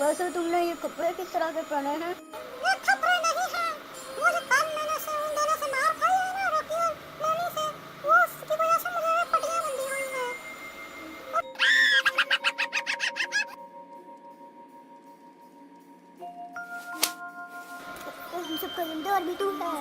वैसे तुमने ये कपड़े किस तरह के पहने हैं? ये कपड़े नहीं हैं। वो जो कल मैंने से उन दोनों से मार खाई है ना, रॉकी और मम्मी से, वो उसकी वजह से मुझे ये पट्टियां बंधी हुई हैं। तो हम सबका जिम्मेदार भी तू है।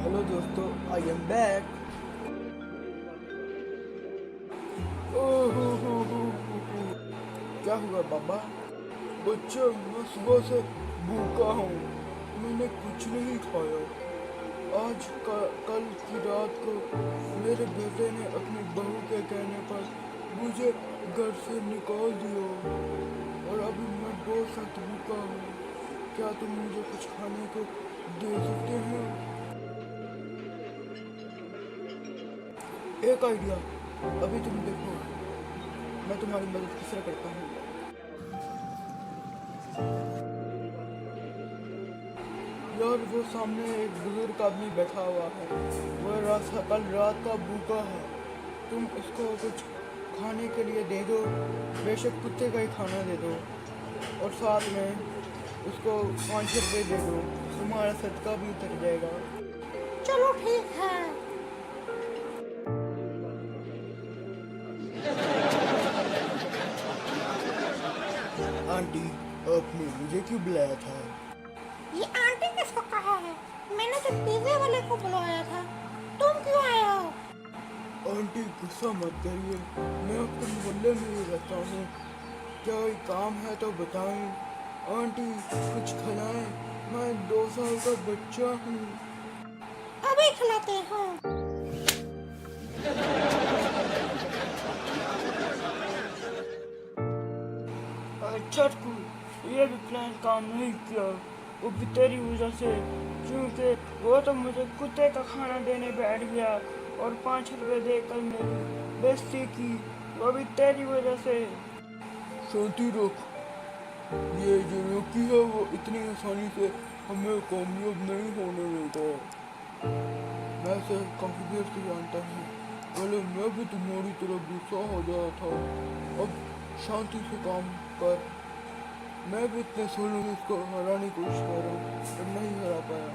हेलो दोस्तों, आई एम बैक। क्या हुआ बाबा? बच्चे, मैं सुबह से भूखा हूँ, मैंने कुछ नहीं खाया। कल की रात को मेरे बेटे ने अपनी बहू के कहने पर मुझे घर से निकाल दिया और अभी मैं बहुत सख्त भूखा हूँ। क्या तुम मुझे कुछ खाने को दे सकते हैं? एक आइडिया, अभी तुम देखो मैं तुम्हारी मदद किस तरह करता हूँ। यार, वो सामने एक बुजुर्ग आदमी बैठा हुआ है, वो कल रात का भूखा है। तुम उसको कुछ खाने के लिए दे दो, बेशक कुत्ते का ही खाना दे दो, और साथ में उसको 5 रुपये दे दो, तुम्हारा सदका भी उतर जाएगा। चलो ठीक है। आंटी, आपने मुझे क्यों बुलाया था? ये आंटी किसको कहा है? मैंने तो पिज्जे वाले को बुलाया था। तुम क्यों आए हो? आंटी, गुस्सा मत करिए, मैं आपके मोहल्ले में ही रहता हूँ। क्या कोई काम है तो बताएं। आंटी, कुछ खिलाएं, मैं 2 साल का बच्चा हूँ। अभी खिलाते हैं। छटकू, ये भी प्लान काम नहीं किया, वो भी तेरी वजह से, क्योंकि वो तो मुझे कुत्ते का खाना देने बैठ गया और 5 रुपये देकर मेरी बेइज्जती की, वो भी तेरी वजह से। शांति रख, ये जो रोकी है वो इतनी आसानी से हमें कामयाब नहीं होने देगा। मैं इसे काफी देर से जानता हूँ, पहले मैं भी तुम्हारी तरफ गुस्सा हो गया था, अब शांति से काम कर। मैं भी इतने सोलों से इसको हराने की कोशिश कर रहा हूँ पर नहीं हरा पाया।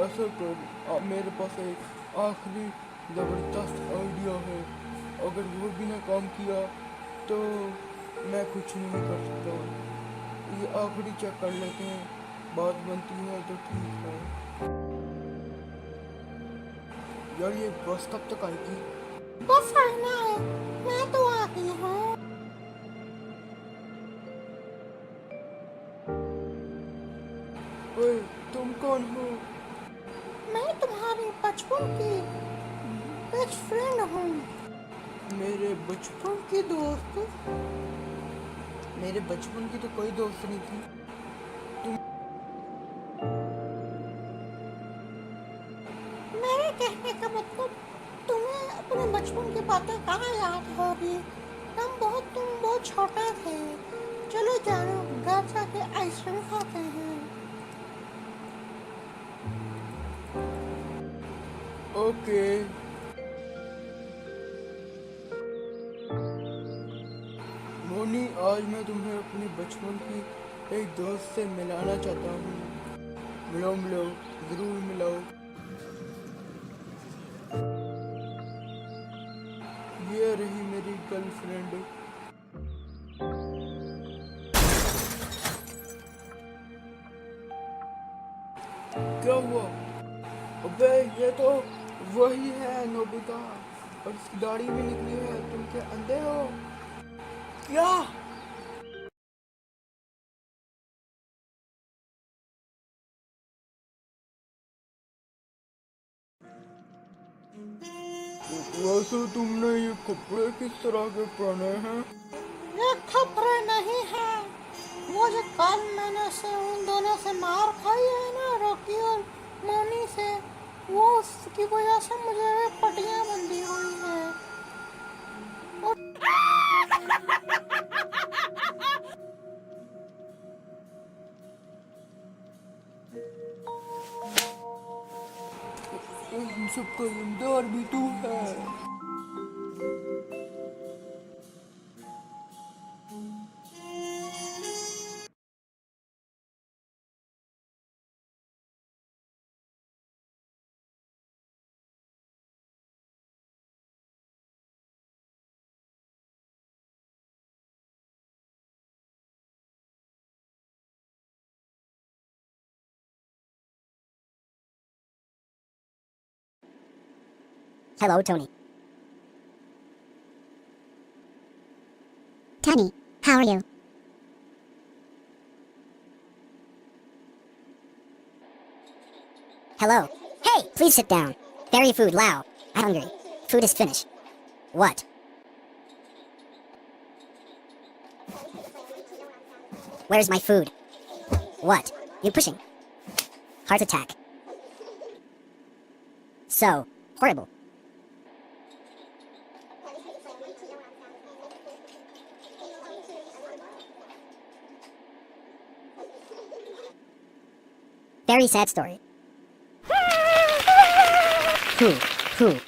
ऐसा कर, मेरे पास एक आखिरी ज़बरदस्त आइडिया है, अगर वो भी ना काम किया तो मैं कुछ नहीं कर सकता। ये आखिरी चेक कर लेते हैं, बात बनती है तो ठीक है। यार, ये बस कब तक आएगी? बस आना है, मैं तो आ गई हूँ। ओए, तुम कौन हो? मैं तुम्हारी बचपन की बेस्ट फ्रेंड हूँ। मेरे बचपन की दोस्त? मेरे बचपन की तो कोई दोस्त नहीं थी। मेरे कहने का मतलब, तुम्हें अपने बचपन की बातें कहाँ याद होगी? तुम बहुत छोटे थे। चलो जानो, घर जाके आइसक्रीम खाते हैं। ओके। मोनी, आज मैं तुम्हें अपनी बचपन की एक दोस्त से मिलाना चाहता हूँ। मिलो, जरूर मिलाओ। ये रही मेरी गर्लफ्रेंड। क्या हुआ? अबे, ये तो वही है नोबिता, और इसकी दाढ़ी भी निकली है। तुम क्या अंधे हो क्या? वैसे तुमने ये कपड़े किस तरह के पहने हैं? ये खबरें नहीं है। वो जो कल मैंने से उन दोनों से मार खाई है ना, रॉकी और मोनी से, वो उसकी वजह से मुझे पट्टियाँ बंधी हुई हैं। हम सबका इमदार भी तू है। Hello, Tony. Tony, how are you? Hello. Hey, please sit down. Very food, Lao. I'm hungry. Food is finished. What? Where's my food? What? You pushing? Heart attack. So horrible. Very sad story. Who?